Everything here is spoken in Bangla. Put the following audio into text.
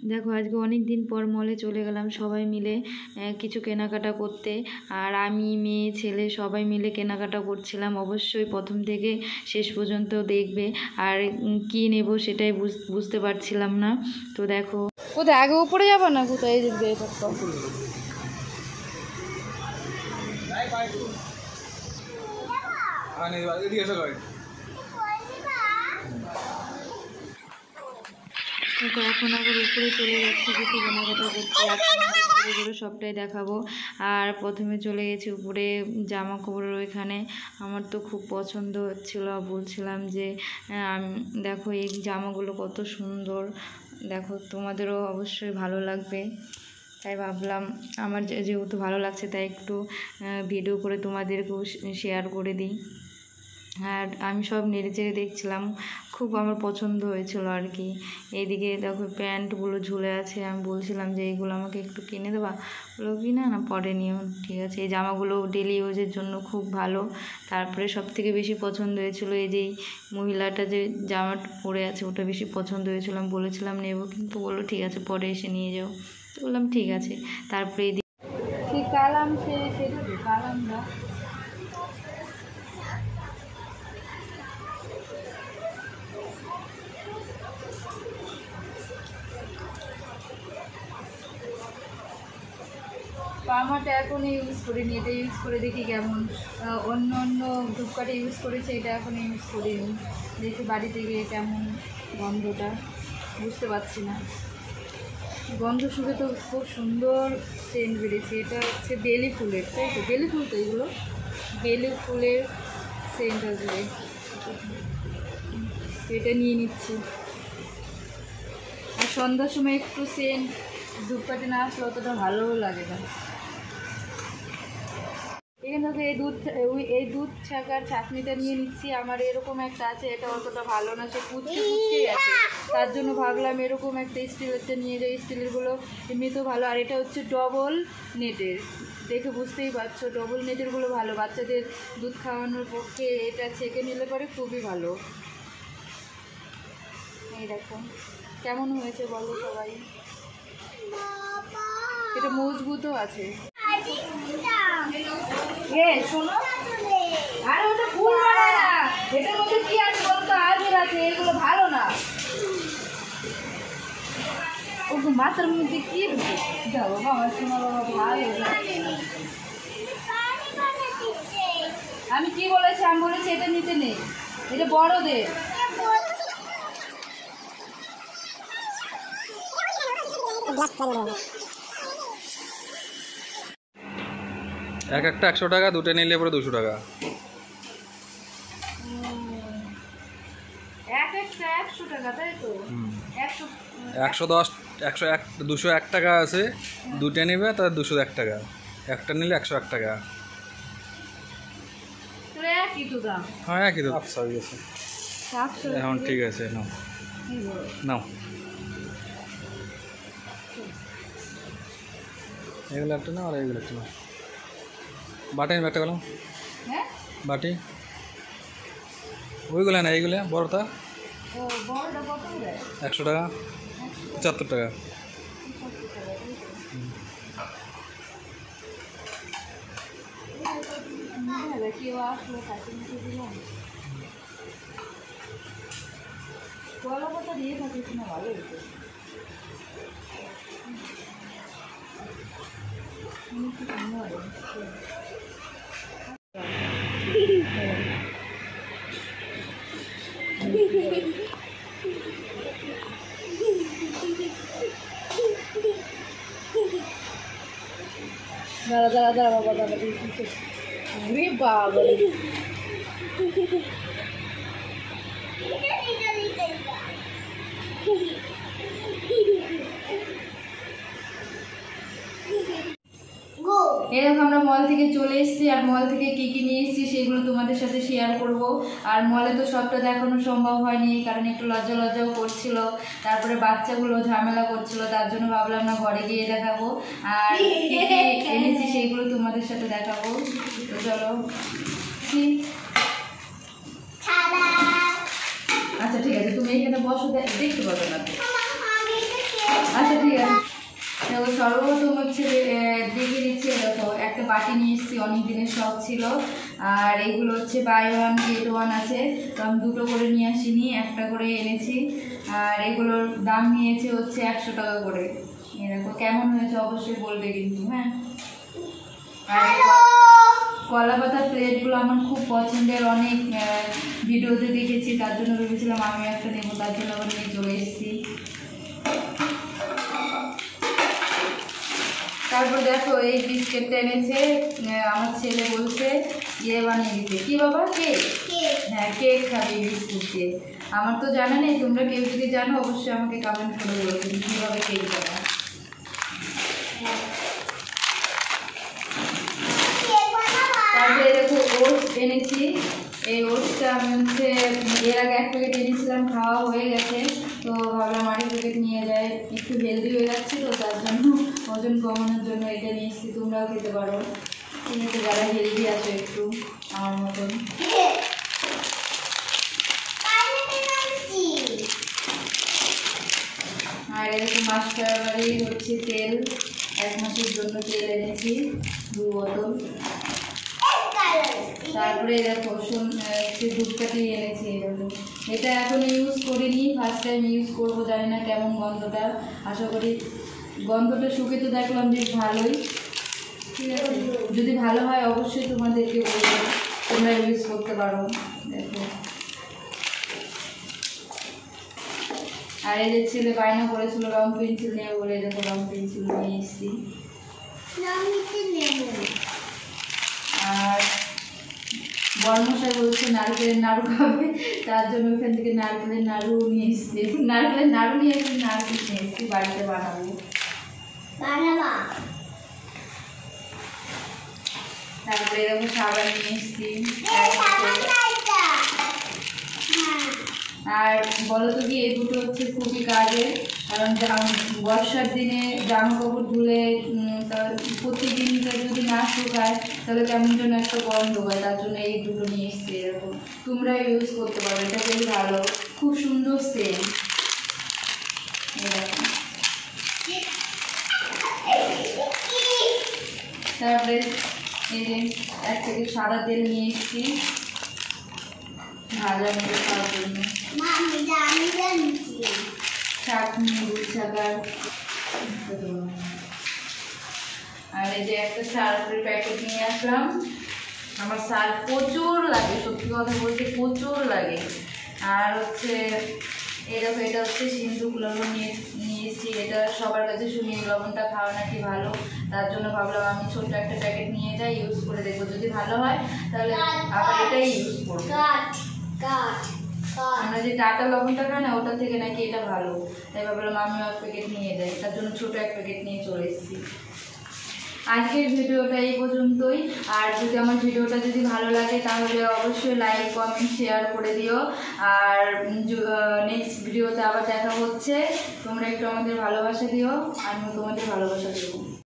দেখো আজকে অনেক দিন পর মলে চলে গেলাম সবাই মিলে কিছু কেনাকাটা করতে। আর আমি মেয়ে ছেলে সবাই মিলে কেনাকাটা করছিলাম। অবশ্যই প্রথম থেকে শেষ পর্যন্ত দেখবে। আর কী নেব সেটাই বুঝতে পারছিলাম না। তো দেখো কোথায় আগে উপরে যাবো না কোথায় এই দিক এখন আবার উপরে চলে যাচ্ছি কিছু কেনাকাটা করতে। ঘুরে ঘুরে সবটাই দেখাবো। আর প্রথমে চলে গেছি উপরে জামা কাপড়ের ওইখানে। আমার তো খুব পছন্দ হচ্ছিল, বলছিলাম যে দেখো এই জামাগুলো কত সুন্দর, দেখো তোমাদেরও অবশ্যই ভালো লাগবে। তাই ভাবলাম আমার যেহেতু ভালো লাগছে তাই একটু ভিডিও করে তোমাদেরকেও শেয়ার করে দিই। আর আমি সব নেড়ে চেড়ে দেখছিলাম, খুব আমার পছন্দ হয়েছিল আর কি। এইদিকে দেখো প্যান্টগুলো ঝুলে আছে। আমি বলছিলাম যে এইগুলো আমাকে একটু কিনে দেবা, বলো কি না পরে নিও, ঠিক আছে। এই জামাগুলো ডেলি ইউজের জন্য খুব ভালো। তারপরে সবথেকে বেশি পছন্দ হয়েছিল এই যে মহিলাটা যে জামাটা পরে আছে ওটা বেশি পছন্দ হয়েছিল। আমি বলেছিলাম নেব, কিন্তু বললো ঠিক আছে পরে এসে নিয়ে যাও। তো বললাম ঠিক আছে। তারপরে এই কালাম সেটা কালামটা আমারটা এখন ইউজ করিনি, এটা ইউজ করে দেখি কেমন। অন্য অন্য ধূপকাঠি ইউজ করেছে, এটা এখন ইউজ করিনি, দেখি বাড়িতে গিয়ে কেমন গন্ধটা, বুঝতে পারছি না। গন্ধ শুকে তো খুব সুন্দর সেন্ট বেরিয়েছে। এটা হচ্ছে বেলি ফুলের, তাই তো? বেলি ফুল তো এগুলো বেলি ফুলের সেন্ট আসবে। এটা নিয়ে নিচ্ছি। আর সন্ধ্যার সময় একটু সেন্ট ধূপকাঠি না আসলে অতটা ভালোও লাগে না। এখান থেকে এই দুধ ছাকার চাটনিটা নিয়ে নিচ্ছি। আমার এরকম একটা আছে, এটা অতটা ভালো না, সে কুচকেই আছে। তার জন্য ভাবলাম এরকম একটা স্টিলেরটা নিয়ে যাই। স্টিলেরগুলো এমনিতেও ভালো। আর এটা হচ্ছে ডবল নেটের, দেখে বুঝতেই পারছো ডবল নেটেরগুলো ভালো। বাচ্চাদের দুধ খাওয়ানোর পক্ষে এটা ছেঁকে নিলে পরে খুবই ভালো। এই দেখো কেমন হয়েছে বলো সবাই। এটা মজবুতও আছে। শোনো, আরে ওটা ফুল না, এটার মধ্যে কি আছে বলতো? আজের আছে, এগুলো ভালো না। ও মাথার মধ্যে কি যাবো বাবা, শোনো বাবা ভালো। আমি কি বলেছি? আমি বলেছি এটা নিতে নেই, এটা বড়দের। এক একটা 100 টাকা, দুটো নিলে পরে 200 টাকা। এক একটা 100 টাকা, তাই তো? 110 101 201 টাকা আছে, দুটো নিবে তার 201 টাকা, একটা নিলে 101 টাকা। একই তো দাম। হ্যাঁ একই তো। আচ্ছা হয়ে গেছে এখন, ঠিক আছে নাও নাও। এগুলো একটা নাও আর এগুলো একটা নাও। বাটি নিবে একটা গেলাম, হ্যাঁ বাটি ওইগুলো না, এইগুলো বড়টা 100 টাকা, 75 টাকা। কেউ আসলো কাছে নিচে দিলাম, কলা পাতা দিয়ে থাকিস না, ভালো হতো। দাঁড়া দাঁড়া দাঁড়া বাবা, দাঁড়া রে বাবা। এরকম আমরা মল থেকে চলে এসেছি। আর মল থেকে কী কী নিয়ে এসেছি সেগুলো তোমাদের সাথে শেয়ার করব। আর মলে তো সবটা দেখানো সম্ভব হয়নি, কারণ একটু লজ্জাও করছিল। তারপরে বাচ্চাগুলো ঝামেলা করছিল, তার জন্য ভাবলাম না ঘরে গিয়ে দেখাবো। আর কী কী এনেছি সেইগুলো তোমাদের সাথে দেখাবো। তো চলো। আচ্ছা ঠিক আছে, তুমি এখানে বসো, দেখতে পাবে না। আচ্ছা সর্বপ্রথম হচ্ছে দেখিয়ে দিচ্ছি, দেখো একটা বাটি নিয়ে এসেছি, অনেক দিনের শখ ছিল। আর এগুলো হচ্ছে বাই ওয়ান গেট ওয়ান আছে, তো আমি দুটো করে নিয়ে আসিনি, একটা করে এনেছি। আর এগুলোর দাম নিয়েছে হচ্ছে 100 টাকা করে। দেখো কেমন হয়েছে অবশ্যই বলবে কিন্তু, হ্যাঁ। আর কলা পাতার প্লেটগুলো আমার খুব পছন্দের, অনেক ভিডিওতে দেখেছি, তার জন্য ভেবেছিলাম আমি একটা নেবো, তার জন্য আবার নিয়ে চলে এসেছি। তারপর দেখো এই বিস্কিটটা এনেছে, আমার ছেলে বলছে ইয়ে বানিয়ে দিতে। কি বাবা? কেক? হ্যাঁ, কেক খাবি বিস্কুট দিয়ে। আমার তো জানা নেই, তোমরা কেউ যদি জানো অবশ্যই আমাকে কমেন্ট করে বলবে কীভাবে কেক বানায়। তারপরে দেখো ওটস এনেছি, এই ওটসটা আমি হচ্ছে এর আগে এক প্যাকেট এনেছিলাম, খাওয়া হয়ে গেছে, তো ভাবলাম আরেক প্যাকেট নিয়ে যায়, একটু হেলদি হয়ে যাচ্ছে, তো তার জন্য ওজন কমানোর জন্য এটা নিয়ে এসেছি। তোমরাও খেতে পারো, তুমি তো যারা হেলদি আছো একটু আমার মতন। আর এরকম মাস্টারবাড়ি হচ্ছে তেল, 1 মাসের জন্য তেল এনেছি 2 বোতল। তারপরে দেখো ধূপকাঠি এনেছি, এরকম। এটা এখন ইউজ করিনি, ফার্স্ট টাইম ইউজ করবো, জানি না কেমন গন্ধটা। আশা করি গন্ধটা শুকে তো দেখলাম বেশ ভালোই, ঠিক আছে। যদি ভালো হয় অবশ্যই তোমাদেরকে বলবো, তোমরা ইউজ করতে পারো। দেখো, আর এই যে ছেলে বায়না করেছিল রং পেন্সিল নেবে বলে, দেখো রং পেন্সিল নিয়ে এসেছি। আর বর্মশাই বলছে নারকেলের নাড়ু খাবে, তার জন্য ওখান থেকে নারকেলের নাড়ু নিয়ে এসেছি। নারকেলের নাড়ু নিয়ে এসেছি, নারকেল নিয়ে এসেছি, বাড়িতে বানাবো। তারপরে এরকম সাবান নিয়ে এসেছি। আর বলো তো কি, এই দুটো হচ্ছে খুবই কাজের, কারণ বর্ষার দিনে জামা কাপড় ধুলে প্রতিদিন যদি না শুকায় তাহলে কেমন যেন একটা গন্ধ হয়, তার জন্য এই দুটো নিয়ে এসছি। এরকম তোমরা ইউজ করতে পারো, এটা বেশ ভালো, খুব সুন্দর সেন্ট। তারপরে এই যে 1 প্যাকেট সাদা তেল নিয়ে এসেছি ভাজা মতো খাওয়ার জন্য, চাটনি, দুধ। আর এই যে একটা সার্ফের প্যাকেট নিয়ে আসলাম, আমার সার্ফ প্রচুর লাগে, সত্যি কথা বলতে প্রচুর লাগে। আর হচ্ছে এরকম এটা হচ্ছে সিন্ধুক লবণ নিয়ে এসেছি, এটা সবার কাছে শুনি এই লবণটা খাওয়া নাকি ভালো, তার জন্য ভাবলাম আমি ছোট্ট একটা প্যাকেট নিয়ে যাই, ইউজ করে দেখবো, যদি ভালো হয় তাহলে আবার এটাই ইউজ করবো। আমরা যে টাটা লবণটা খাই না, ওটা থেকে নাকি এটা ভালো, তাই ভাবলাম আমিও 1 প্যাকেট নিয়ে যাই, তার জন্য ছোটো 1 প্যাকেট নিয়ে চলে এসেছি। আজকের ভিডিওটা এই পর্যন্তই। আর যদি আমার ভিডিওটা যদি ভালো লাগে তাহলে অবশ্যই লাইক, কমেন্ট, শেয়ার করে দিও। আর নেক্সট ভিডিওতে আবার দেখা হচ্ছে, তোমরা একটু আমাদের ভালোবাসা দিও, আমিও তোমাদের ভালোবাসা দেবো।